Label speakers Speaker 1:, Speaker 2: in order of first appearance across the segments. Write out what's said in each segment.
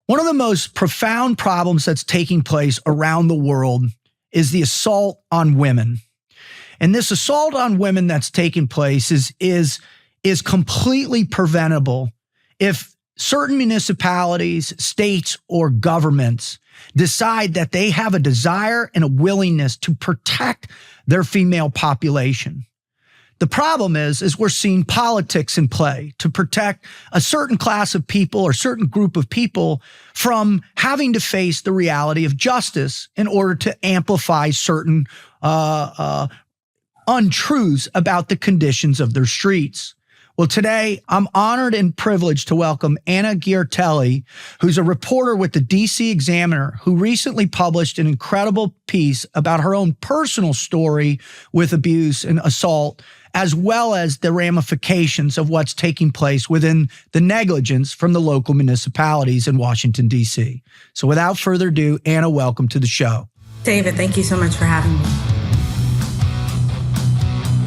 Speaker 1: One of the most profound problems that's taking place around the world is the assault on women. And this assault on women that's taking place is completely preventable if certain municipalities, states, or governments decide that they have a desire and a willingness to protect their female population. The problem is we're seeing politics in play to protect a certain class of people or certain group of people from having to face the reality of justice in order to amplify certain untruths about the conditions of their streets. Well, today, I'm honored and privileged to welcome Anna Giaritelli, who's a reporter with the D.C. Examiner, who recently published an incredible piece about her own personal story with abuse and assault, as well as the ramifications of what's taking place within the negligence from the local municipalities in Washington, D.C. So without further ado, Anna, welcome to the show.
Speaker 2: David, thank you so much for having me.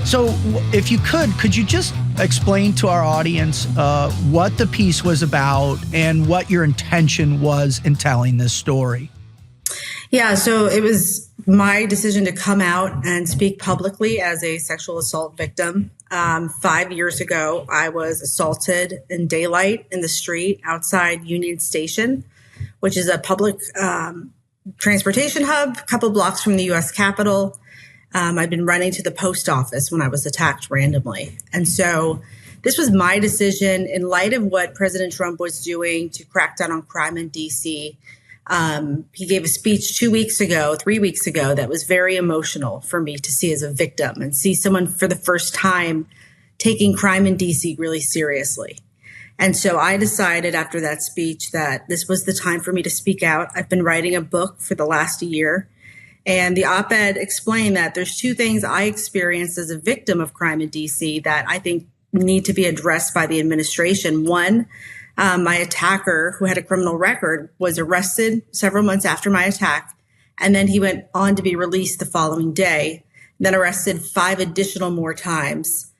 Speaker 1: So if you could you just explain to our audience what the piece was about and what your intention was in telling this story?
Speaker 2: Yeah, so it was my decision to come out and speak publicly as a sexual assault victim. 5 years ago, I was assaulted in daylight in the street outside Union Station, which is a public transportation hub, a couple blocks from the U.S. Capitol. I'd been running to the post office when I was attacked randomly. And so this was my decision in light of what President Trump was doing to crack down on crime in D.C. He gave a speech 3 weeks ago, that was very emotional for me to see as a victim and see someone for the first time taking crime in D.C. really seriously. And so I decided after that speech that this was the time for me to speak out. I've been writing a book for the last year. And the op-ed explained that there's two things I experienced as a victim of crime in D.C. that I think need to be addressed by the administration. One, my attacker, who had a criminal record, was arrested several months after my attack, and then he went on to be released the following day, then arrested 5 additional times,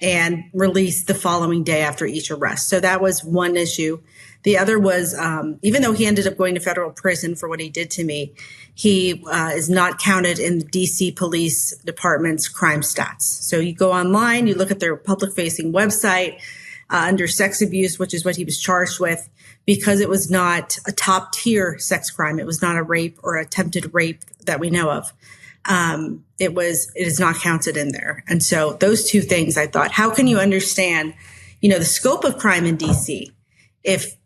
Speaker 2: and released the following day after each arrest. So that was one issue. The other was, even though he ended up going to federal prison for what he did to me, he is not counted in the D.C. Police Department's crime stats. So you go online, you look at their public-facing website under sex abuse, which is what he was charged with, because it was not a top-tier sex crime. It was not a rape or attempted rape that we know of. It is not counted in there. And so those two things, I thought, how can you understand, the scope of crime in D.C. if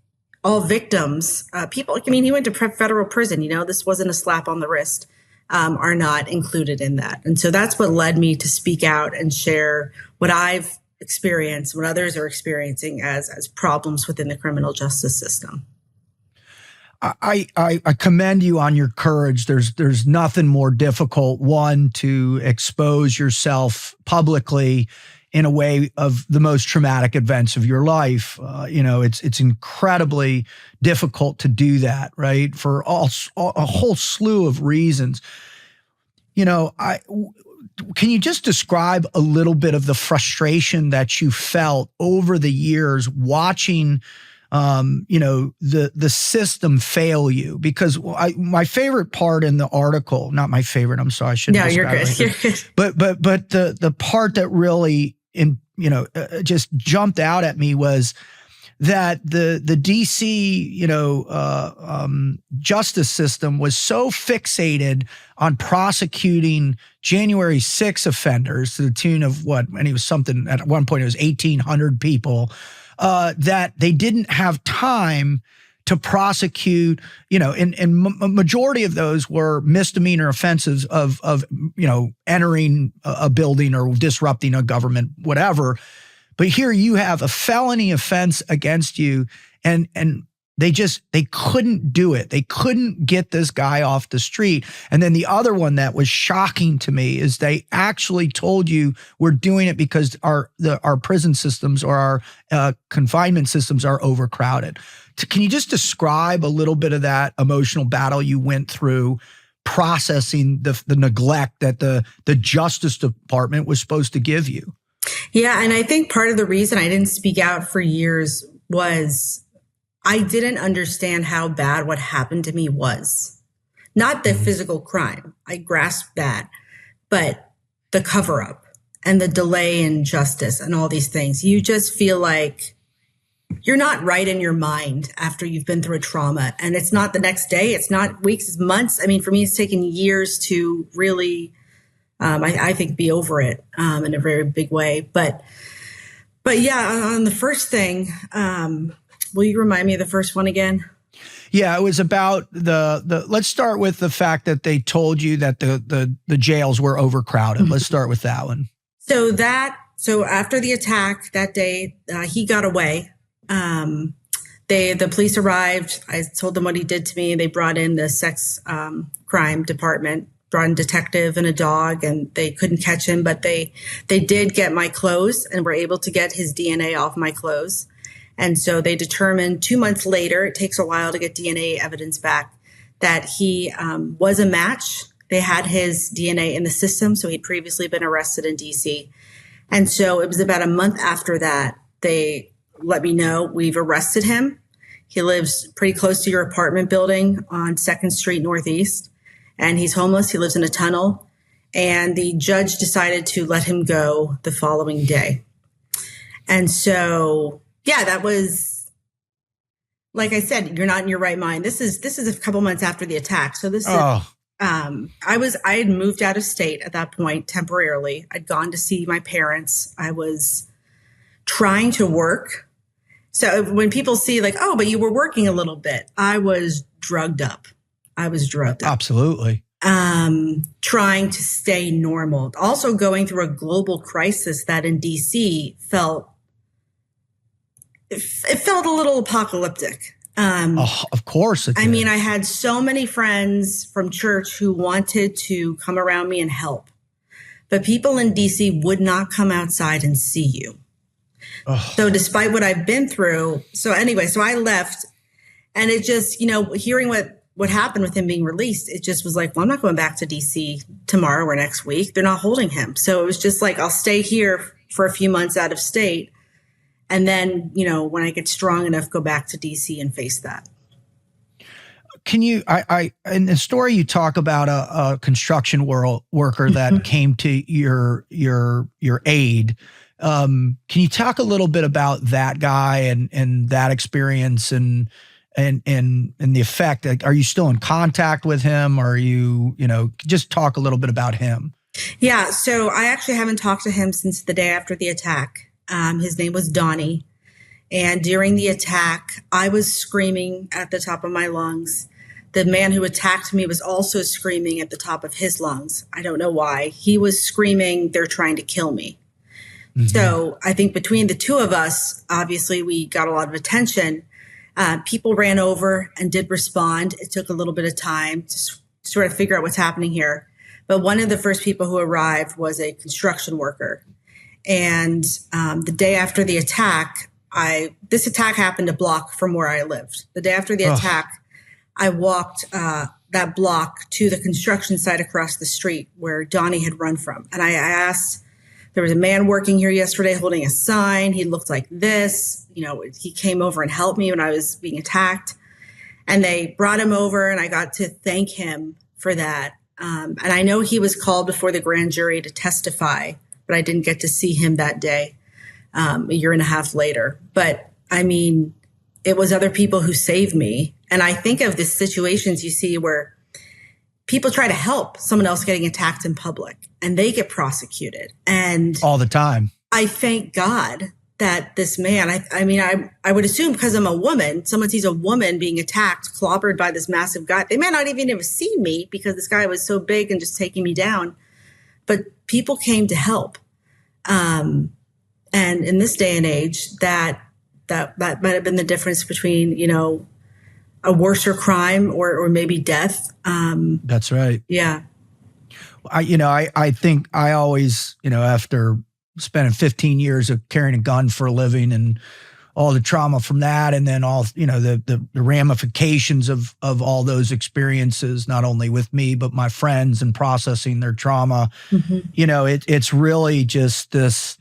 Speaker 2: all victims, he went to federal prison, this wasn't a slap on the wrist, are not included in that. And so that's what led me to speak out and share what I've experienced, what others are experiencing as problems within the criminal justice system.
Speaker 1: I commend you on your courage. There's nothing more difficult, one, to expose yourself publicly in a way of the most traumatic events of your life. It's incredibly difficult to do that, right? For a whole slew of reasons. Can you just describe a little bit of the frustration that you felt over the years watching the system fail you? Because my favorite part in the article, not my favorite, I'm sorry, I shouldn't.
Speaker 2: No, you're good. You're good.
Speaker 1: But the part that really just jumped out at me was that the DC justice system was so fixated on prosecuting January 6 offenders to the tune of at one point it was 1,800 people, that they didn't have time to prosecute, and a majority of those were misdemeanor offenses of entering a building or disrupting a government, whatever. But here you have a felony offense against you, and they couldn't do it. They couldn't get this guy off the street. And then the other one that was shocking to me is they actually told you we're doing it because our prison systems or our confinement systems are overcrowded. Can you just describe a little bit of that emotional battle you went through processing the neglect that the Justice Department was supposed to give you?
Speaker 2: Yeah, and I think part of the reason I didn't speak out for years was I didn't understand how bad what happened to me was. Not the physical crime. I grasped that, but the cover up and the delay in justice and all these things. You just feel like you're not right in your mind after you've been through a trauma. And it's not the next day. It's not weeks, it's months. I mean, for me, it's taken years to really, I think, be over it in a very big way. But yeah, on the first thing, will you remind me of the first one again?
Speaker 1: Yeah, it was about let's start with the fact that they told you that the jails were overcrowded. Let's start with that one.
Speaker 2: So after the attack that day, he got away. The police arrived. I told them what he did to me. They brought in the sex crime department, brought in a detective and a dog, and they couldn't catch him, but they did get my clothes and were able to get his DNA off my clothes. And so they determined 2 months later, it takes a while to get DNA evidence back, that he was a match. They had his DNA in the system, so he'd previously been arrested in D.C. And so it was about a month after that, they let me know, we've arrested him. He lives pretty close to your apartment building on 2nd Street Northeast, and he's homeless. He lives in a tunnel. And the judge decided to let him go the following day. And so, yeah, that was, like I said, you're not in your right mind. This is a couple months after the attack. So this is, I had moved out of state at that point temporarily. I'd gone to see my parents. I was trying to work. So when people see like, oh, but you were working a little bit, I was drugged up.
Speaker 1: Absolutely.
Speaker 2: Trying to stay normal. Also going through a global crisis that in DC felt a little apocalyptic.
Speaker 1: Of course it did.
Speaker 2: I mean, I had so many friends from church who wanted to come around me and help, but people in DC would not come outside and see you. So despite what I've been through, so I left, and it just, hearing what happened with him being released, it just was like, well, I'm not going back to DC tomorrow or next week. They're not holding him. So it was just like, I'll stay here for a few months out of state. And then, when I get strong enough, go back to DC and face that.
Speaker 1: Can you, in the story, you talk about a construction worker that came to your aid. Can you talk a little bit about that guy and that experience and the effect? Like, are you still in contact with him? Or are you, just talk a little bit about him?
Speaker 2: Yeah. So I actually haven't talked to him since the day after the attack. His name was Donnie. And during the attack, I was screaming at the top of my lungs. The man who attacked me was also screaming at the top of his lungs. I don't know why. He was screaming, they're trying to kill me. Mm-hmm. So I think between the two of us, obviously we got a lot of attention. People ran over and did respond. It took a little bit of time to sort of figure out what's happening here. But one of the first people who arrived was a construction worker. And the day after the attack, this attack happened a block from where I lived. The day after the attack, I walked that block to the construction site across the street where Donnie had run from. And I asked, there was a man working here yesterday holding a sign. He looked like this. He came over and helped me when I was being attacked. And they brought him over, and I got to thank him for that. And I know he was called before the grand jury to testify, but I didn't get to see him that day, a year and a half later. But I mean, it was other people who saved me. And I think of the situations you see where people try to help someone else getting attacked in public and they get prosecuted. And
Speaker 1: all the time.
Speaker 2: I thank God that this man, I would assume because I'm a woman, someone sees a woman being attacked, clobbered by this massive guy. They may not even see me because this guy was so big and just taking me down. But people came to help. And in this day and age, that might have been the difference between, a worser crime or maybe death.
Speaker 1: That's right.
Speaker 2: Yeah.
Speaker 1: I think I always, after spending 15 years of carrying a gun for a living and all the trauma from that, and then all, the ramifications of all those experiences, not only with me, but my friends and processing their trauma, it's really just this,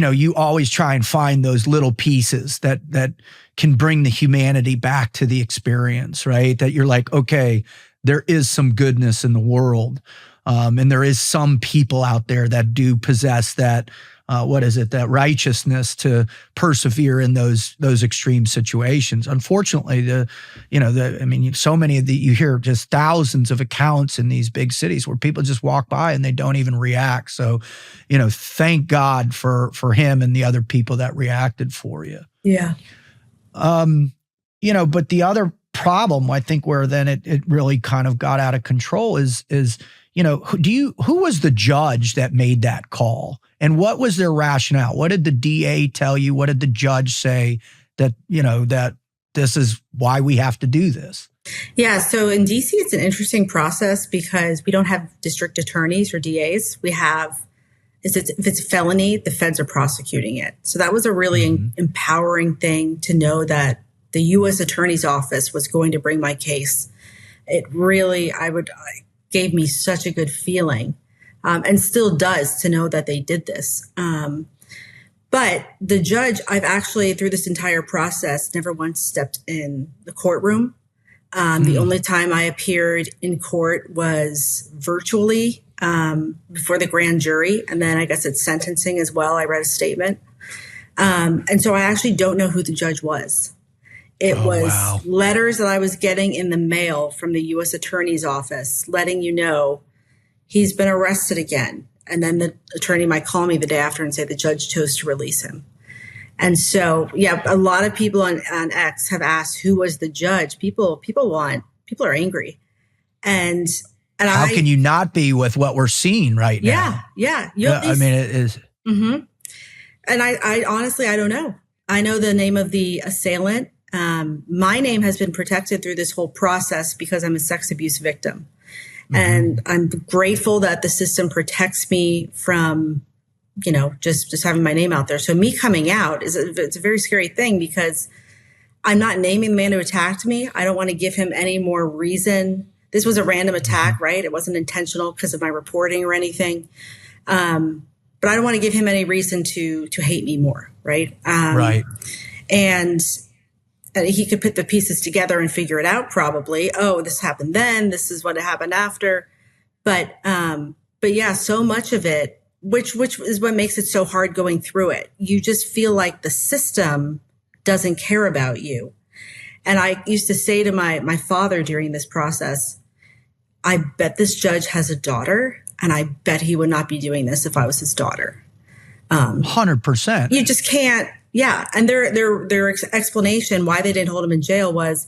Speaker 1: you always try and find those little pieces that can bring the humanity back to the experience, right? That you're like, okay, there is some goodness in the world. And there is some people out there that do possess that, that righteousness to persevere in those extreme situations. Unfortunately, so many of you hear just thousands of accounts in these big cities where people just walk by and they don't even react. So, thank God for him and the other people that reacted for you.
Speaker 2: Yeah.
Speaker 1: But the other problem, I think, where then it really kind of got out of control is who was the judge that made that call? And what was their rationale? What did the DA tell you? What did the judge say that this is why we have to do this?
Speaker 2: Yeah. So in DC, it's an interesting process because we don't have district attorneys or DAs. We have, if it's a felony, the feds are prosecuting it. So that was a really empowering thing to know that the U.S. Attorney's Office was going to bring my case. It really, gave me such a good feeling, and still does, to know that they did this. But the judge, I've actually, through this entire process, never once stepped in the courtroom. The only time I appeared in court was virtually before the grand jury. And then I guess it's sentencing as well. I read a statement. And so I actually don't know who the judge was. It was letters that I was getting in the mail from the U.S. Attorney's Office letting you know he's been arrested again. And then the attorney might call me the day after and say the judge chose to release him. And so, yeah, a lot of people on X have asked who was the judge. People are angry. And
Speaker 1: how can you not be with what we're seeing right now?
Speaker 2: Yeah.
Speaker 1: It is.
Speaker 2: Mm-hmm. And I honestly, I don't know. I know the name of the assailant. My name has been protected through this whole process because I'm a sex abuse victim. And I'm grateful that the system protects me from, just having my name out there. So me coming out it's a very scary thing because I'm not naming the man who attacked me. I don't want to give him any more reason. This was a random attack, right? It wasn't intentional because of my reporting or anything. But I don't want to give him any reason to hate me more, right?
Speaker 1: Right.
Speaker 2: And he could put the pieces together and figure it out probably. Oh, this happened then. This is what happened after. But yeah, so much of it, which is what makes it so hard going through it. You just feel like the system doesn't care about you. And I used to say to my father during this process, I bet this judge has a daughter, and I bet he would not be doing this if I was his daughter.
Speaker 1: 100%.
Speaker 2: You just can't. Yeah. And their explanation why they didn't hold him in jail was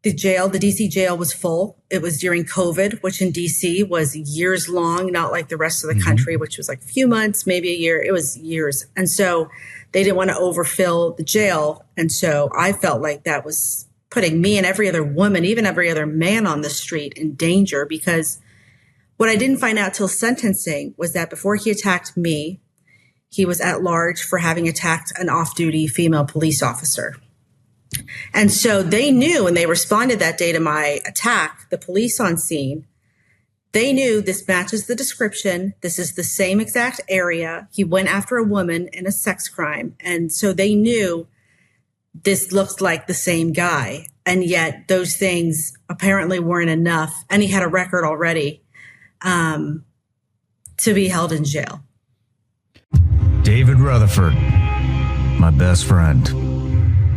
Speaker 2: the DC jail was full. It was during COVID, which in DC was years long, not like the rest of the country, which was like a few months, maybe a year. It was years. And so they didn't want to overfill the jail. And so I felt like that was putting me and every other woman, even every other man on the street in danger, because what I didn't find out till sentencing was that before he attacked me, he was at large for having attacked an off-duty female police officer. And so they knew, and they responded that day to my attack, the police on scene, they knew this matches the description. This is the same exact area. He went after a woman in a sex crime. And so they knew this looks like the same guy. And yet those things apparently weren't enough. And he had a record already to be held in jail.
Speaker 3: David Rutherford, my best friend.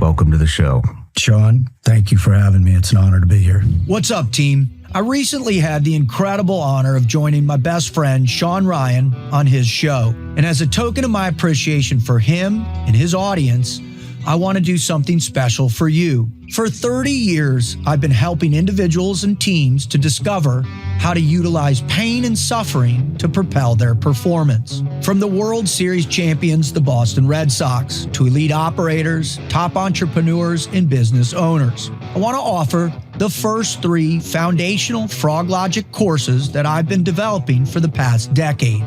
Speaker 3: Welcome to the show.
Speaker 4: Sean, thank you for having me. It's an honor to be here.
Speaker 1: What's up, team? I recently had the incredible honor of joining my best friend, Sean Ryan, on his show. And as a token of my appreciation for him and his audience, I want to do something special for you. For 30 years, I've been helping individuals and teams to discover how to utilize pain and suffering to propel their performance. From the World Series champions, the Boston Red Sox, to elite operators, top entrepreneurs, and business owners, I want to offer the first 3 foundational Frog Logic courses that I've been developing for the past decade.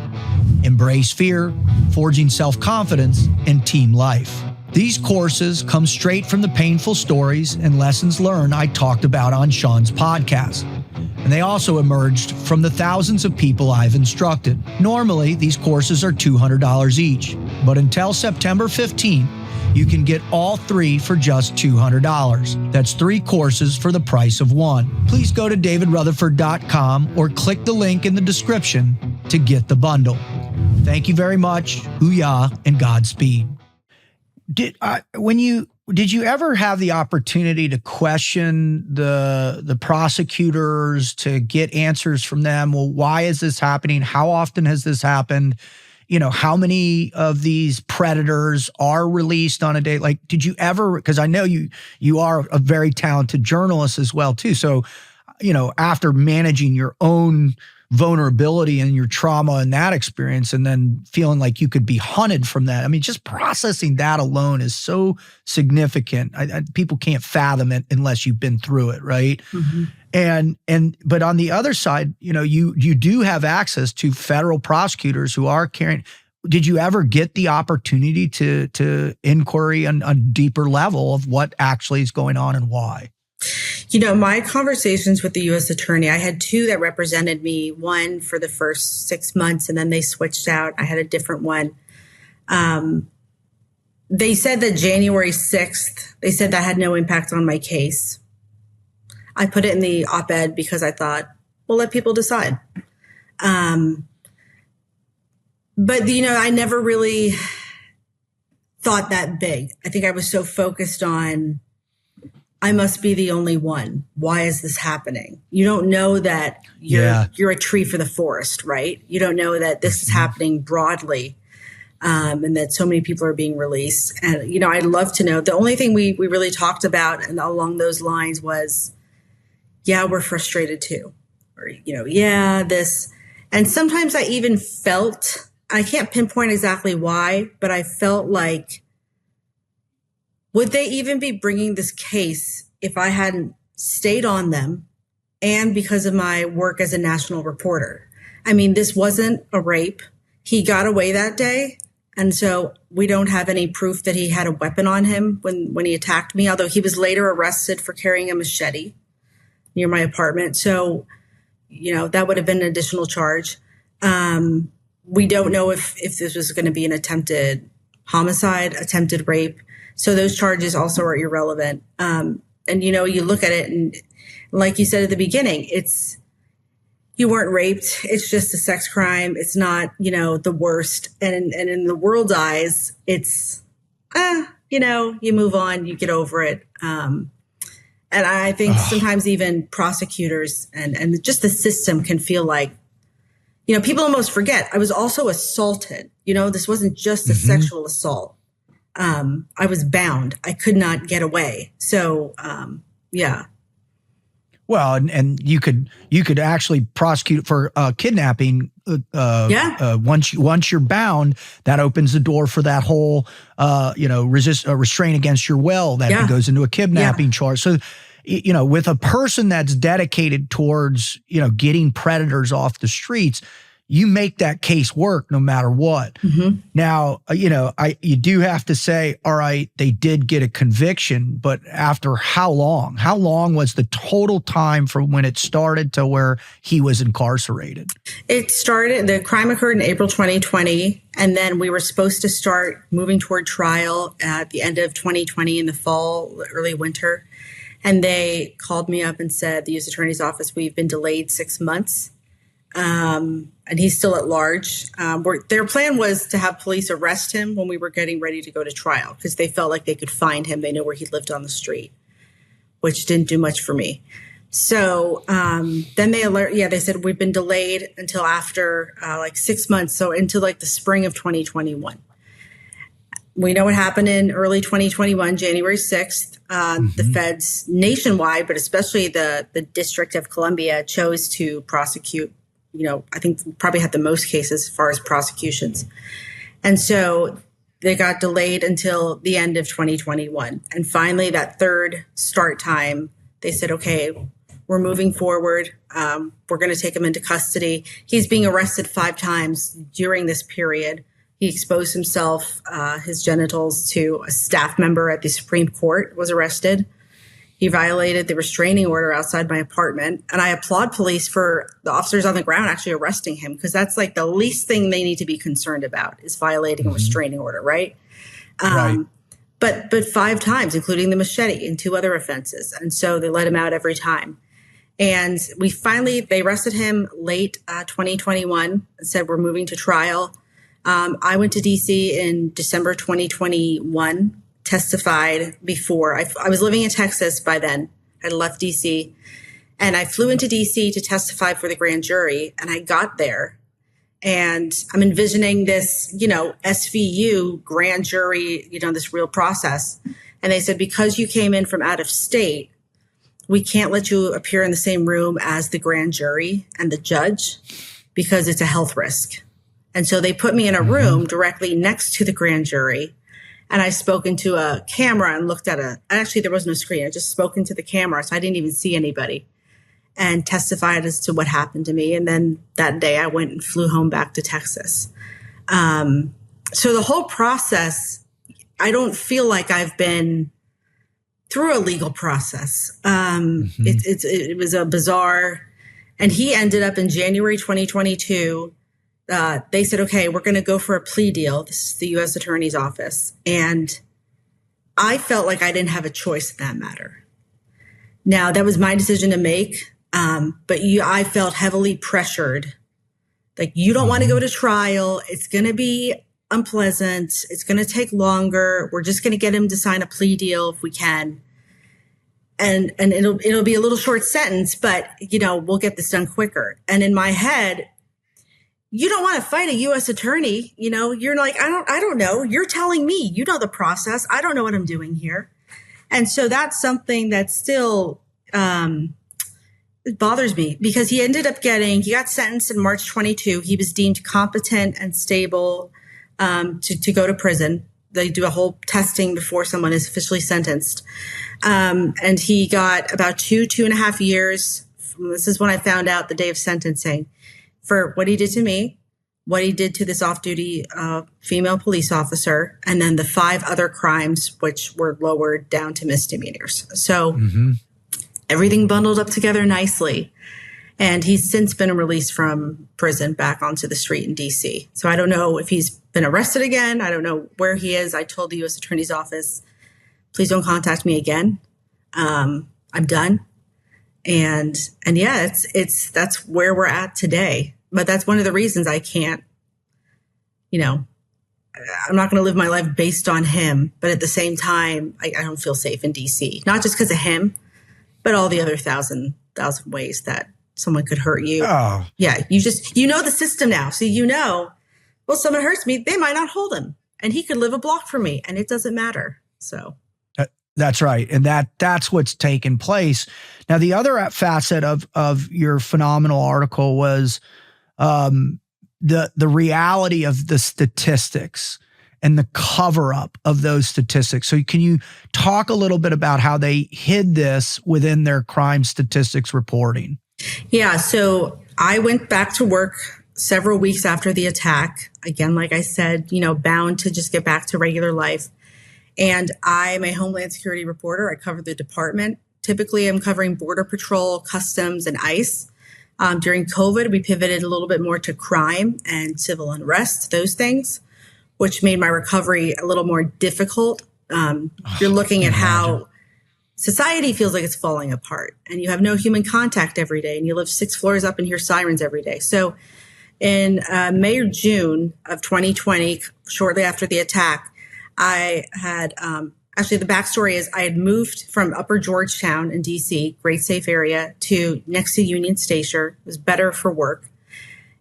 Speaker 1: Embrace Fear, Forging Self-Confidence, and Team Life. These courses come straight from the painful stories and lessons learned I talked about on Sean's podcast. And they also emerged from the thousands of people I've instructed. Normally, these courses are $200 each, but until September 15th, you can get all 3 for just $200. That's 3 courses for the price of 1. Please go to davidrutherford.com or click the link in the description to get the bundle. Thank you very much. Hoo-yah and Godspeed. Did you ever have the opportunity to question the prosecutors, to get answers from them? Well, why is this happening? How often has this happened? How many of these predators are released on a day? Like, did you ever, because I know you are a very talented journalist as well too. So, after managing your own vulnerability and your trauma and that experience, and then feeling like you could be hunted from that. I mean, just processing that alone is so significant. People can't fathom it unless you've been through it, right? Mm-hmm. But on the other side, you do have access to federal prosecutors who are carrying. Did you ever get the opportunity to inquiry on a deeper level of what actually is going on and why?
Speaker 2: My conversations with the U.S. attorney, I had 2 that represented me, one for the first 6 months, and then they switched out. I had a different one. They said that January 6th, they said that had no impact on my case. I put it in the op-ed because I thought, we'll let people decide. But, I never really thought that big. I think I was so focused on, I must be the only one. Why is this happening? You don't know that you're a tree for the forest, right? You don't know that this is happening broadly, and that so many people are being released. And, I'd love to know. The only thing we really talked about and along those lines was, we're frustrated too. Or, this. And sometimes I even felt, I can't pinpoint exactly why, but I felt like, would they even be bringing this case if I hadn't stayed on them and because of my work as a national reporter? I mean, this wasn't a rape. He got away that day. And so we don't have any proof that he had a weapon on him when he attacked me, although he was later arrested for carrying a machete near my apartment. So, that would have been an additional charge. We don't know if this was going to be an attempted homicide, attempted rape. So those charges also are irrelevant. And, you look at it and like you said at the beginning, you weren't raped. It's just a sex crime. It's not, the worst. And in the world's eyes, it's, you move on, you get over it. And I think sometimes even prosecutors and just the system can feel like, people almost forget I was also assaulted. This wasn't just a sexual assault. I was bound. I could not get away. So,
Speaker 1: Well, and you could actually prosecute for kidnapping. Once you're bound, that opens the door for that whole, restraint against your will that goes into a kidnapping charge. So, with a person that's dedicated towards, getting predators off the streets, you make that case work no matter what. Mm-hmm. Now, you do have to say, all right, they did get a conviction, but after how long? How long was the total time from when it started to where he was incarcerated?
Speaker 2: The crime occurred in April 2020, and then we were supposed to start moving toward trial at the end of 2020 in the fall, early winter. And they called me up and said, the U.S. Attorney's Office, we've been delayed 6 months. And he's still at large. Their plan was to have police arrest him when we were getting ready to go to trial because they felt like they could find him. They knew where he lived on the street, which didn't do much for me. So then they said we've been delayed until after 6 months, so into the spring of 2021. We know what happened in early 2021, January 6th. The feds nationwide, but especially the District of Columbia, chose to prosecute. I think probably had the most cases as far as prosecutions. And so they got delayed until the end of 2021. And finally, that third start time, they said, okay, we're moving forward. We're going to take him into custody. He's being arrested 5 times during this period. He exposed himself, his genitals, to a staff member at the Supreme Court, was arrested. He violated the restraining order outside my apartment. And I applaud police for the officers on the ground actually arresting him, because that's like the least thing they need to be concerned about is violating a restraining order, right?
Speaker 1: Right.
Speaker 2: But 5 times, including the machete and 2 other offenses. And so they let him out every time. And they arrested him late 2021 and said, we're moving to trial. I went to D.C. in December 2021, testified before. I was living in Texas by then. I left D.C. and I flew into D.C. to testify for the grand jury. And I got there and I'm envisioning this, SVU grand jury, this real process. And they said, because you came in from out of state, we can't let you appear in the same room as the grand jury and the judge because it's a health risk. And so they put me in a room directly next to the grand jury. And I spoke into a camera and looked at actually there was no screen. I just spoke into the camera. So I didn't even see anybody and testified as to what happened to me. And then that day I went and flew home back to Texas. So the whole process, I don't feel like I've been through a legal process. It was a bizarre, and he ended up in January 2022. They said, okay, we're going to go for a plea deal. This is the U.S. Attorney's Office. And I felt like I didn't have a choice in that matter. Now, that was my decision to make. But I felt heavily pressured. Like, you don't want to go to trial. It's going to be unpleasant. It's going to take longer. We're just going to get him to sign a plea deal if we can. And it'll be a little short sentence, but we'll get this done quicker. And in my head, you don't want to fight a U.S. attorney. You're like, I don't know. You're telling me, you know the process. I don't know what I'm doing here. And so that's something that still, it bothers me, because he got sentenced in March 22. He was deemed competent and stable to go to prison. They do a whole testing before someone is officially sentenced. And he got about 2.5 years. This is when I found out the day of sentencing, for what he did to me, what he did to this off-duty female police officer, and then the 5 other crimes, which were lowered down to misdemeanors. So everything bundled up together nicely. And he's since been released from prison back onto the street in D.C. So I don't know if he's been arrested again. I don't know where he is. I told the U.S. Attorney's Office, please don't contact me again. I'm done. And yeah, that's where we're at today. But that's one of the reasons I can't, I'm not going to live my life based on him. But at the same time, I don't feel safe in D.C. Not just because of him, but all the other thousand ways that someone could hurt you. Oh. Yeah, you know the system now. So well, someone hurts me, they might not hold him. And he could live a block from me, and it doesn't matter. So
Speaker 1: that's right. And that's what's taken place. Now, the other facet of your phenomenal article was the reality of the statistics and the cover up of those statistics. So can you talk a little bit about how they hid this within their crime statistics reporting?
Speaker 2: Yeah. So I went back to work several weeks after the attack. Again, like I said, bound to just get back to regular life. And I'm a Homeland Security reporter. I cover the department. Typically, I'm covering Border Patrol, Customs, and ICE. During COVID, we pivoted a little bit more to crime and civil unrest, those things, which made my recovery a little more difficult. You're looking at how society feels like it's falling apart, and you have no human contact every day, and you live 6 floors up and hear sirens every day. So in May or June of 2020, shortly after the attack, I had actually, the backstory is I had moved from Upper Georgetown in D.C., great safe area, to next to Union Station. It was better for work.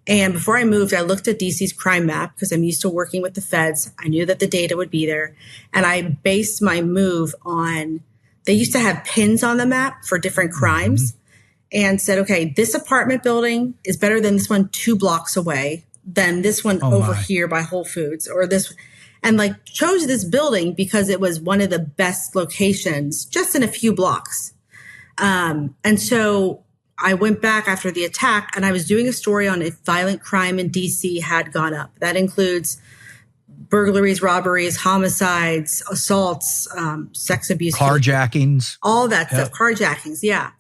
Speaker 2: And before I moved, I looked at D.C.'s crime map because I'm used to working with the feds. I knew that the data would be there. And I based my move on, they used to have pins on the map for different crimes, and said, okay, this apartment building is better than this one 2 blocks away, than this one over here by Whole Foods, or this. And chose this building because it was one of the best locations just in a few blocks. And so I went back after the attack, and I was doing a story on if violent crime in DC had gone up. That includes burglaries, robberies, homicides, assaults, sex abuse,
Speaker 1: carjackings,
Speaker 2: all that stuff, carjackings. Yeah.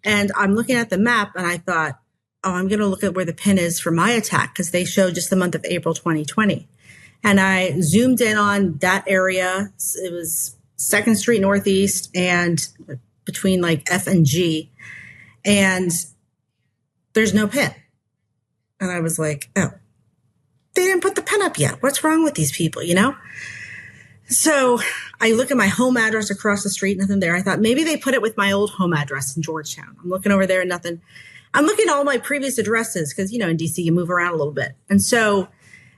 Speaker 2: And I'm looking at the map and I thought, oh, I'm going to look at where the pin is for my attack because they showed just the month of April 2020. And I zoomed in on that area. It was 2nd Street Northeast and between like F and G. And there's no pin. And I was like, oh, they didn't put the pin up yet. What's wrong with these people, you know? So I look at my home address across the street, nothing there. I thought maybe they put it with my old home address in Georgetown. I'm looking over there, nothing. I'm looking at all my previous addresses because, you know, in DC, you move around a little bit. And so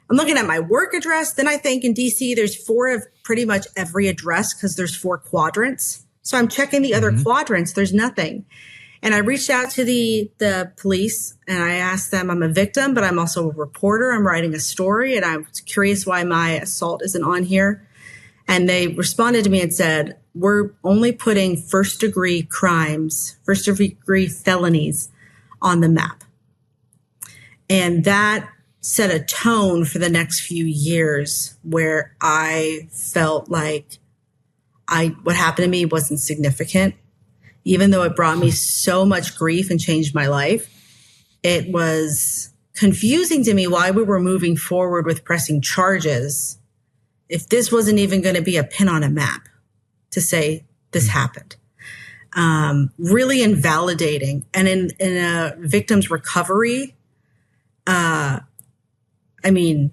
Speaker 2: I'm looking at my work address. Then I think in DC, there's 4 of pretty much every address because there's 4 quadrants. So I'm checking the other quadrants. There's nothing. And I reached out to the police and I asked them, I'm a victim, but I'm also a reporter. I'm writing a story and I'm curious why my assault isn't on here. And they responded to me and said, we're only putting first-degree crimes, first-degree felonies on the map. And that set a tone for the next few years where I felt like what happened to me wasn't significant. Even though it brought me so much grief and changed my life, it was confusing to me why we were moving forward with pressing charges if this wasn't even going to be a pin on a map to say this happened. Really invalidating. And in a victim's recovery, I mean,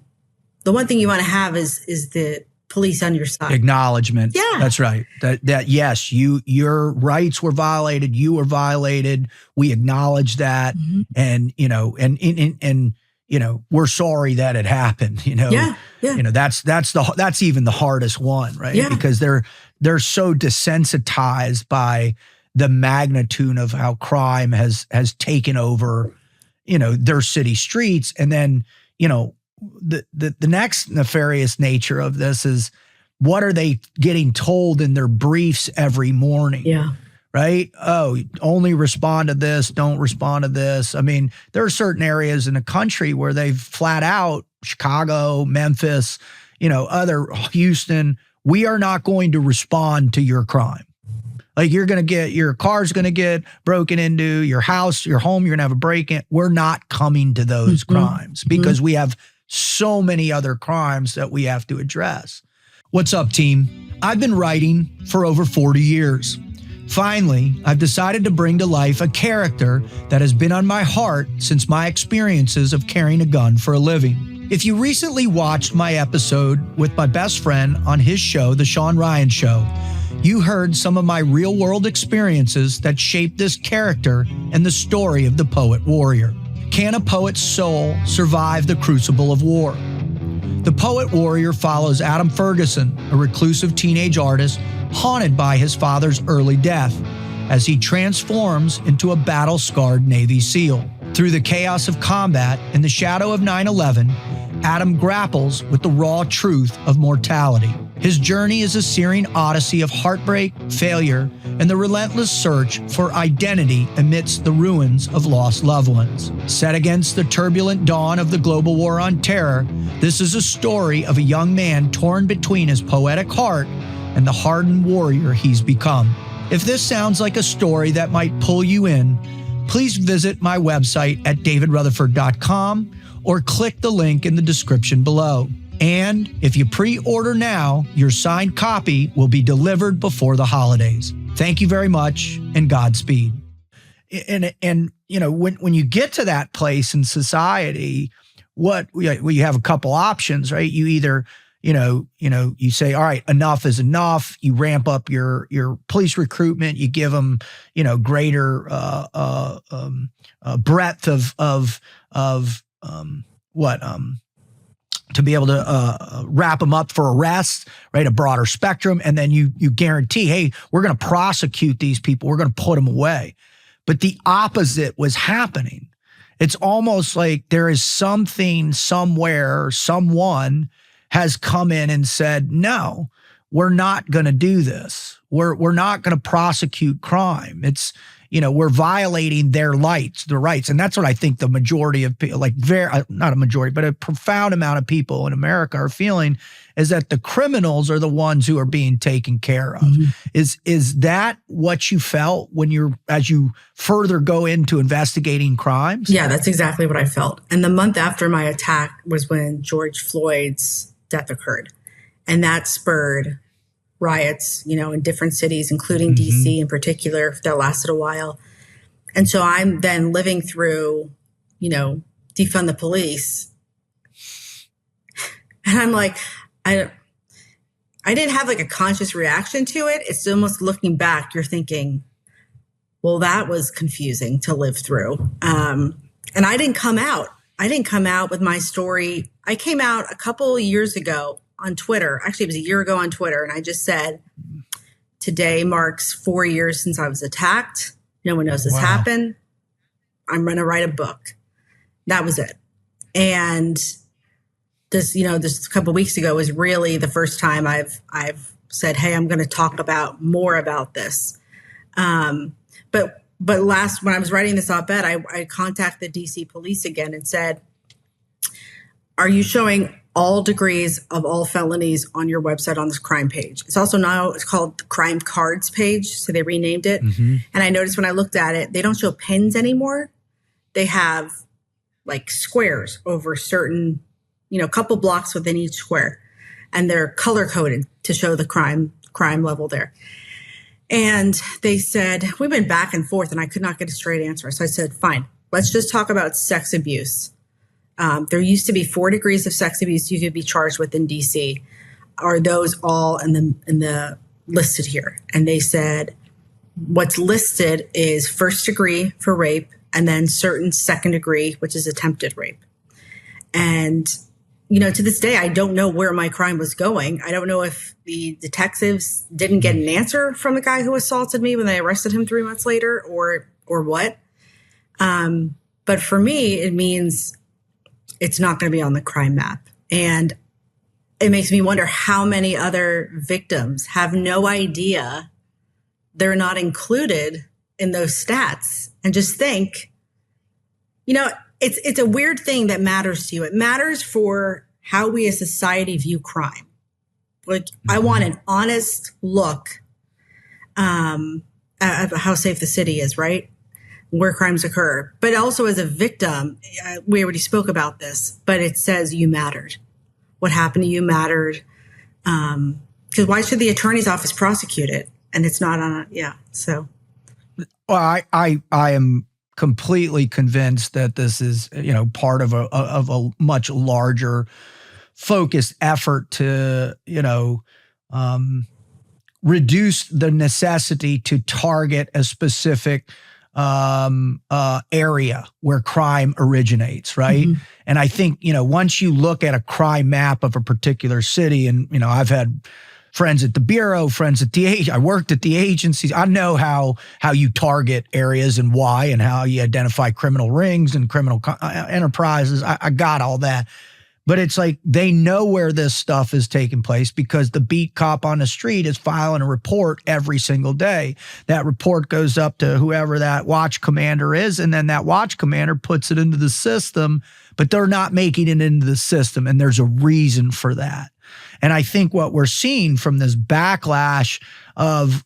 Speaker 2: the one thing you want to have is the police on your side.
Speaker 1: Acknowledgement.
Speaker 2: Yeah.
Speaker 1: That's right. That yes, your rights were violated. You were violated. We acknowledge that. And, you know, and you know, we're sorry that it happened, you know.
Speaker 2: Yeah.
Speaker 1: You know, that's even the hardest one, right?
Speaker 2: Yeah.
Speaker 1: Because they're so desensitized by the magnitude of how crime has taken over, you know, their city streets. And then, you know, the next nefarious nature of this is what are they getting told in their briefs every morning?
Speaker 2: Yeah.
Speaker 1: Right? Oh, only respond to this, don't respond to this. I mean, there are certain areas in the country where they've flat out, Chicago, Memphis, you know, Houston, we are not going to respond to your crime. Like your car's going to get broken into, your house, your home, you're going to have a break-in. We're not coming to those crimes because we have so many other crimes that we have to address. What's up, team? I've been writing for over 40 years. Finally, I've decided to bring to life a character that has been on my heart since my experiences of carrying a gun for a living. If you recently watched my episode with my best friend on his show, The Sean Ryan Show, you heard some of my real-world experiences that shaped this character and the story of the poet warrior. Can a poet's soul survive the crucible of war? The poet warrior follows Adam Ferguson, a reclusive teenage artist haunted by his father's early death, as he transforms into a battle-scarred Navy SEAL. Through the chaos of combat in the shadow of 9/11, Adam grapples with the raw truth of mortality. His journey is a searing odyssey of heartbreak, failure, and the relentless search for identity amidst the ruins of lost loved ones. Set against the turbulent dawn of the global war on terror, this is a story of a young man torn between his poetic heart and the hardened warrior he's become. If this sounds like a story that might pull you in, please visit my website at davidrutherford.com or click the link in the description below. And if you pre-order now, your signed copy will be delivered before the holidays. Thank you very much, and Godspeed. And you know, when you get to that place in society, you have a couple options, right? You either you say, all right, enough is enough. You ramp up your police recruitment. You give them, greater breadth to be able to wrap them up for arrest, right? A broader spectrum. And then you guarantee, hey, we're going to prosecute these people. We're going to put them away. But the opposite was happening. It's almost like there is something somewhere, someone has come in and said, no, we're not going to do this. We're not going to prosecute crime. It's, we're violating their rights. And that's what I think the majority of people, not a majority, but a profound amount of people in America are feeling, is that the criminals are the ones who are being taken care of. Is that what you felt as you further go into investigating crimes?
Speaker 2: Yeah, that's exactly what I felt. And the month after my attack was when George Floyd's death occurred. And that spurred riots, in different cities, including DC in particular, that lasted a while. And so I'm then living through, defund the police. And I'm like, I didn't have like a conscious reaction to it. It's almost looking back, you're thinking, well, that was confusing to live through. And I didn't come out. With my story. I came out a couple years ago on Twitter. Actually, it was a year ago on Twitter. And I just said, today marks 4 years since I was attacked. No one knows this happened. I'm going to write a book. That was it. And this, this couple of weeks ago was really the first time I've said, hey, I'm going to talk more about this. But when I was writing this op-ed, I contacted the DC police again and said, are you showing all degrees of all felonies on your website on this crime page? It's also now, it's called the crime cards page. So they renamed it. And I noticed when I looked at it, they don't show pins anymore. They have like squares over certain, couple blocks within each square. And they're color coded to show the crime level there. And they said, we went back and forth and I could not get a straight answer. So I said, fine, let's just talk about sex abuse. There used to be 4 degrees of sex abuse you could be charged with in DC. Are those all in the listed here? And they said, what's listed is first degree for rape and then certain second degree, which is attempted rape. And, to this day, I don't know where my crime was going. I don't know if the detectives didn't get an answer from the guy who assaulted me when they arrested him 3 months later or what. But for me, it means it's not going to be on the crime map. And it makes me wonder how many other victims have no idea they're not included in those stats and just think, it's a weird thing that matters to you. It matters for how we as society view crime. Like I want an honest look at how safe the city is, right? Where crimes occur, but also as a victim, we already spoke about this, but it says you mattered. What happened to you mattered. Because why should the attorney's office prosecute it? And it's not on it. Yeah. So.
Speaker 1: Well, I am completely convinced that this is, part of a much larger focused effort to, reduce the necessity to target a specific area where crime originates, right? And I think, once you look at a crime map of a particular city, and, I've had friends at the Bureau, friends at the I worked at the agencies. I know how you target areas and why, and how you identify criminal rings and criminal enterprises. I got all that. But it's like they know where this stuff is taking place because the beat cop on the street is filing a report every single day. That report goes up to whoever that watch commander is, and then that watch commander puts it into the system, but they're not making it into the system, and there's a reason for that. And I think what we're seeing from this backlash of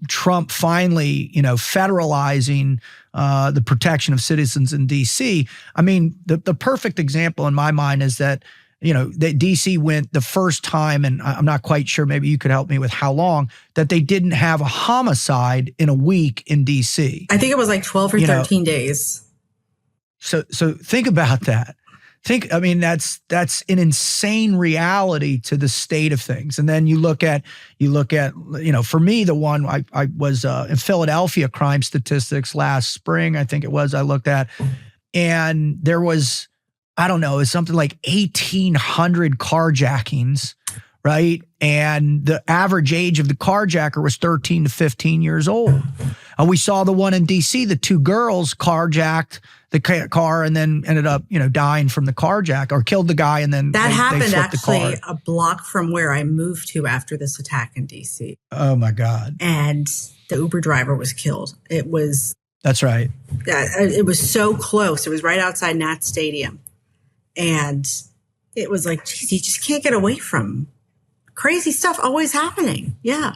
Speaker 1: Trump finally, federalizing the protection of citizens in D.C. I mean, the perfect example in my mind is that, that D.C. went the first time, and I'm not quite sure, maybe you could help me with how long, that they didn't have a homicide in a week in D.C.
Speaker 2: I think it was like 12 or 13 days.
Speaker 1: So think about that. That's an insane reality to the state of things. And then you look at, for me, the one I was in Philadelphia crime statistics last spring, I think it was, I looked at, and there was, I don't know, it was something like 1,800 carjackings, right? And the average age of the carjacker was 13 to 15 years old. We saw the one in D.C., the two girls carjacked the car and then ended up, dying from the carjack, or killed the guy and then
Speaker 2: that
Speaker 1: they
Speaker 2: happened
Speaker 1: flipped the
Speaker 2: actually
Speaker 1: car.
Speaker 2: a block from where I moved to after this attack in D.C.
Speaker 1: Oh my God.
Speaker 2: And the Uber driver was killed.
Speaker 1: That's right.
Speaker 2: It was so close. It was right outside Nat Stadium. And it was like, geez, you just can't get away from crazy stuff always happening. Yeah.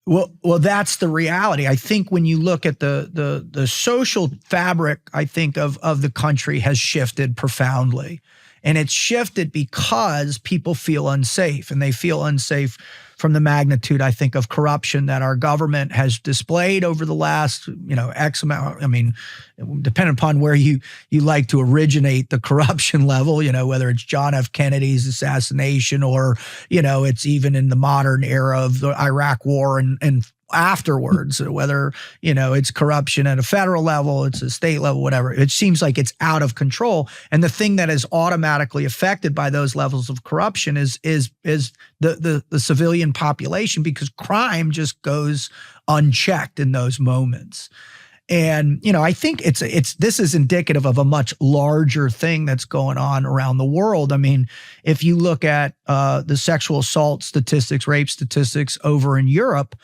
Speaker 1: Well, that's the reality. I think when you look at the social fabric, I think of the country has shifted profoundly. And it's shifted because people feel unsafe, and they feel unsafe from the magnitude, I think, of corruption that our government has displayed over the last, X amount. I mean, depending upon where you like to originate the corruption level, whether it's John F. Kennedy's assassination or, it's even in the modern era of the Iraq war and afterwards, whether, it's corruption at a federal level, it's a state level, whatever. It seems like it's out of control. And the thing that is automatically affected by those levels of corruption is the civilian population, because crime just goes unchecked in those moments. And, I think this is indicative of a much larger thing that's going on around the world. I mean, if you look at the sexual assault statistics, rape statistics over in Europe,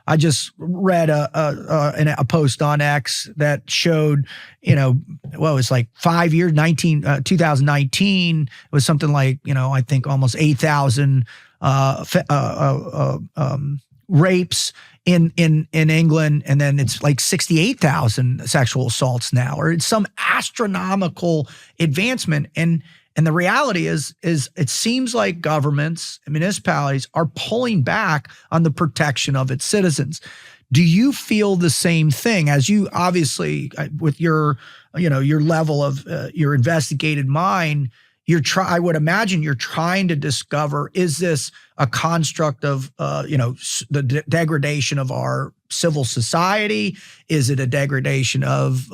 Speaker 1: I just read a post on X that showed, it's like 5 years, 2019, it was something like, I think almost 8,000 rapes in England, and then it's like 68,000 sexual assaults now, or it's some astronomical advancement. And the reality is it seems like governments and municipalities are pulling back on the protection of its citizens. Do you feel the same thing, as you obviously, with your level of your investigated mind, I would imagine you're trying to discover, is this a construct of, the degradation of our civil society? Is it a degradation of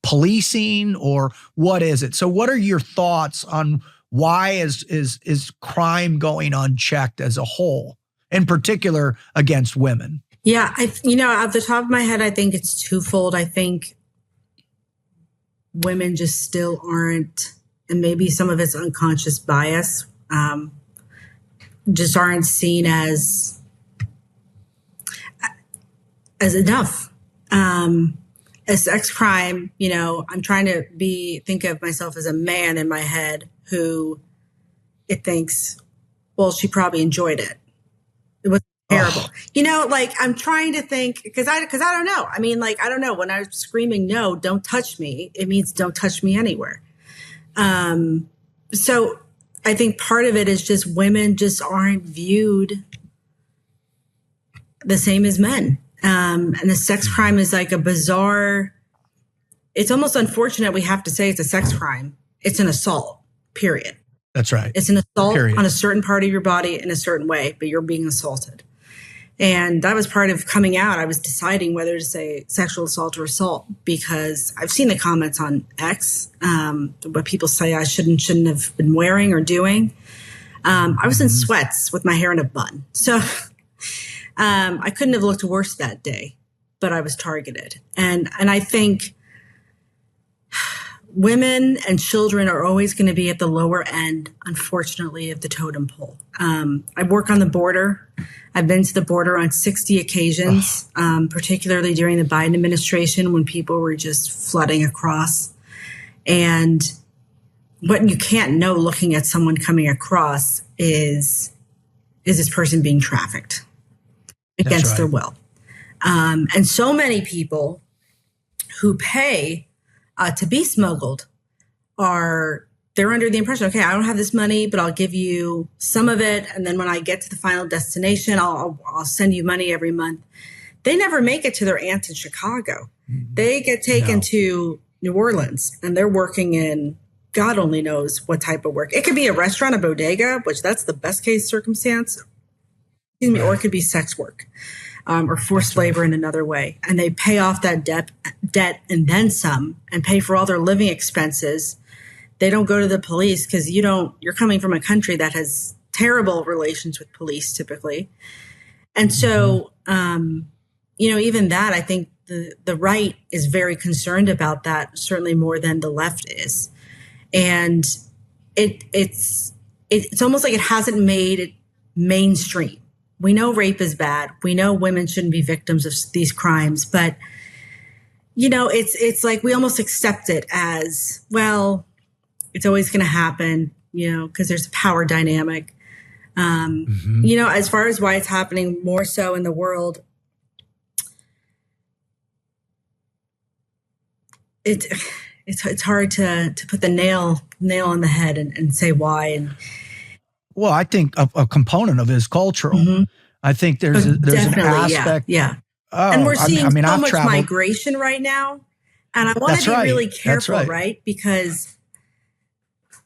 Speaker 1: policing, or what is it? So what are your thoughts on why is crime going unchecked as a whole, in particular against women?
Speaker 2: Yeah. At the top of my head, I think it's twofold. I think women just still aren't, and maybe some of it's unconscious bias, just aren't seen as enough. As sex crime, I'm trying to think of myself as a man in my head who it thinks, well, she probably enjoyed it. It was terrible. I'm trying to think, because I don't know. I mean, I don't know. When I was screaming, no, don't touch me, it means don't touch me anywhere. So I think part of it is just women just aren't viewed the same as men. And the sex crime is like a bizarre, it's almost unfortunate we have to say it's a sex crime. It's an assault, period.
Speaker 1: That's right.
Speaker 2: It's an assault
Speaker 1: Period.
Speaker 2: on a certain part of your body in a certain way, but you're being assaulted. And that was part of coming out. I was deciding whether to say sexual assault or assault, because I've seen the comments on X, what people say I shouldn't have been wearing or doing. I was in sweats with my hair in a bun. So I couldn't have looked worse that day, but I was targeted. And I think women and children are always going to be at the lower end, unfortunately, of the totem pole. I work on the border. I've been to the border on 60 occasions, particularly during the Biden administration when people were just flooding across. And what you can't know looking at someone coming across is this person being trafficked against their will? And so many people who pay to be smuggled they're under the impression, okay, I don't have this money, but I'll give you some of it. And then when I get to the final destination, I'll send you money every month. They never make it to their aunt in Chicago. They get taken to New Orleans, and they're working in God only knows what type of work. It could be a restaurant, a bodega, which that's the best case circumstance. Or it could be sex work or forced labor in another way. And they pay off that debt and then some, and pay for all their living expenses. They don't go to the police because you're coming from a country that has terrible relations with police typically. And so, even that, I think the right is very concerned about that, certainly more than the left is. And it's almost like it hasn't made it mainstream. We know rape is bad. We know women shouldn't be victims of these crimes, but it's like we almost accept it as, well, it's always going to happen, because there's a power dynamic. As far as why it's happening more so in the world, it's hard to put the nail on the head and say why. And
Speaker 1: well, I think a component of it is cultural.
Speaker 2: Mm-hmm.
Speaker 1: I think there's an aspect.
Speaker 2: Yeah.
Speaker 1: Oh,
Speaker 2: and we're seeing so
Speaker 1: I've
Speaker 2: much
Speaker 1: traveled.
Speaker 2: migration right now. And I want to be really careful, right? Because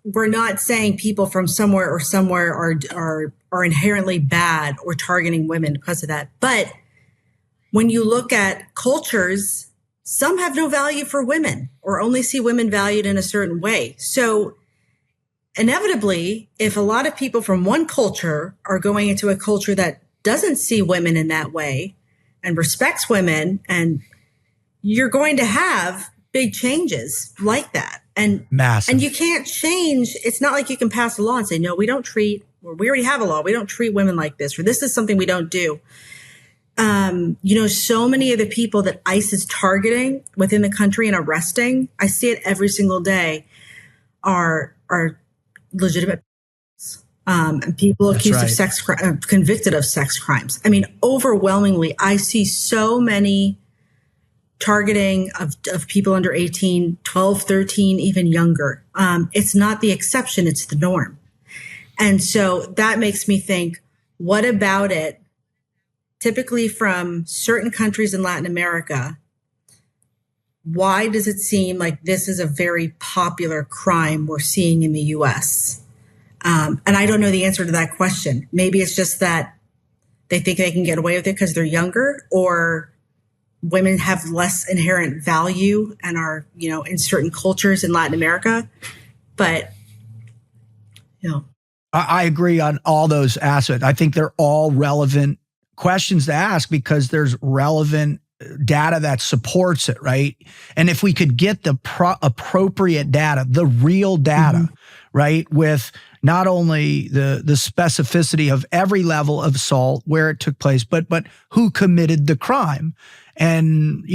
Speaker 2: we're not saying people from somewhere are inherently bad or targeting women because of that. But when you look at cultures, some have no value for women or only see women valued in a certain way. So inevitably, if a lot of people from one culture are going into a culture that doesn't see women in that way and respects women, and you're going to have big changes like that. And
Speaker 1: massive.
Speaker 2: And you can't change. It's not like you can we already have a law. We don't treat women like this, or this is something we don't do. So many of the people that ICE is targeting within the country and arresting, I see it every single day, are legitimate and people accused of convicted of sex crimes. I mean, overwhelmingly, I see so many targeting of people under 18, 12, 13, even younger. It's not the exception, it's the norm. And so that makes me think, what about it? Typically from certain countries in Latin America, why does it seem like this is a very popular crime we're seeing in the US? And I don't know the answer to that question. Maybe it's just that they think they can get away with it because they're younger, or women have less inherent value and are, in certain cultures in Latin America. But,
Speaker 1: I agree on all those aspects. I think they're all relevant questions to ask because there's relevant data that supports it, right? And if we could get the appropriate data, the real data, right, with not only the specificity of every level of assault, where it took place, but who committed the crime. And,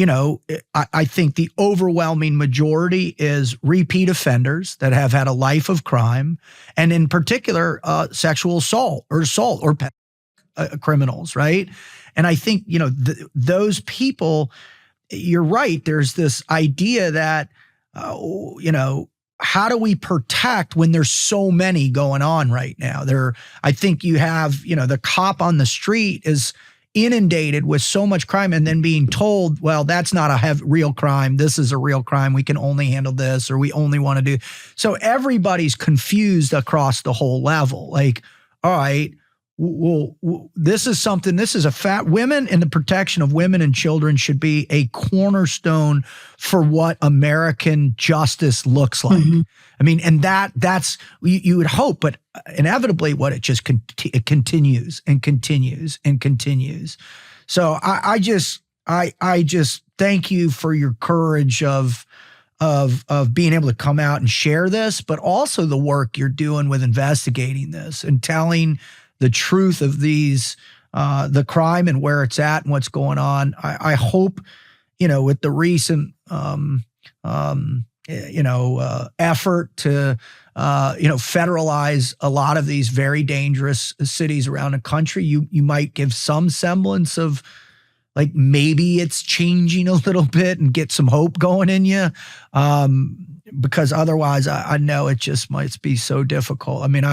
Speaker 1: I think the overwhelming majority is repeat offenders that have had a life of crime, and in particular, sexual assault or criminals, right? And I think, those people, you're right, there's this idea that, how do we protect when there's so many going on right now? I think you have, the cop on the street is inundated with so much crime and then being told, well, that's not a real crime. This is a real crime. We can only handle this, or we only want to do. So everybody's confused across the whole level. Like, all right, well, this is women and the protection of women and children should be a cornerstone for what American justice looks like. I mean, and that's, you would hope, but inevitably what it just it continues and continues and continues. So I just thank you for your courage of being able to come out and share this, but also the work you're doing with investigating this and telling the truth of the crime and where it's at and what's going on. I hope, with the recent, effort to, federalize a lot of these very dangerous cities around the country, you might give some semblance of, like, maybe it's changing a little bit and get some hope going in you. Because otherwise I know it just might be so difficult. I mean,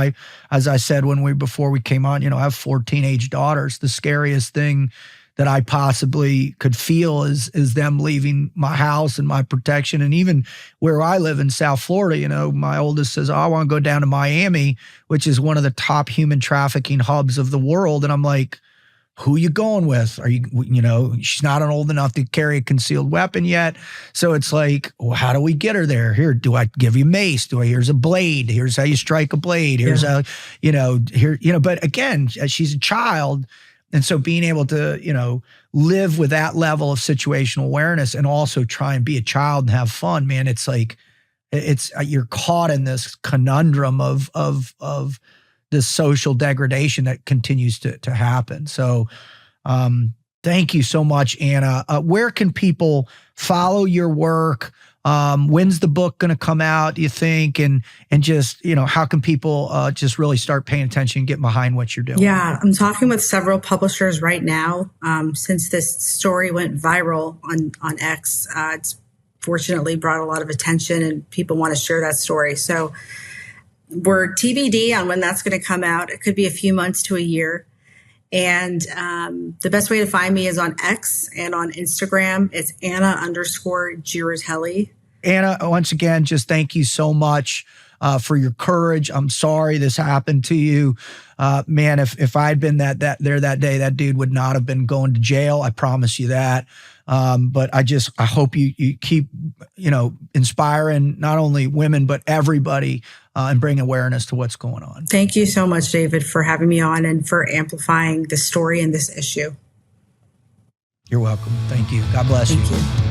Speaker 1: as I said, before we came on, I have 4 teenage daughters. The scariest thing that I possibly could feel is them leaving my house and my protection. And even where I live in South Florida, my oldest says, I want to go down to Miami, which is one of the top human trafficking hubs of the world. And I'm like, who are you going with? Are you, she's not old enough to carry a concealed weapon yet. So it's like, well, how do we get her there? Here, do I give you mace? Here's a blade. Here's how you strike a blade. Here's how, but again, she's a child. And so being able to, live with that level of situational awareness and also try and be a child and have fun, man, it's like, you're caught in this conundrum of this social degradation that continues to happen. So, thank you so much, Anna. Where can people follow your work? When's the book going to come out, do you think? And just, how can people just really start paying attention and get behind what you're doing?
Speaker 2: Yeah, I'm talking with several publishers right now. Since this story went viral on X, it's fortunately brought a lot of attention and people want to share that story. So we're TBD on when that's going to come out. It could be a few months to a year. And the best way to find me is on X and on Instagram. It's Anna_Giaritelli. Anna,
Speaker 1: once again, just thank you so much for your courage. I'm sorry this happened to you. Man, if I'd been there that day, that dude would not have been going to jail. I promise you that. But I hope you keep, inspiring not only women, but everybody and bring awareness to what's going on.
Speaker 2: Thank you so much, David, for having me on and for amplifying the story and this issue.
Speaker 1: You're welcome. Thank you. God bless you.
Speaker 2: Thank you.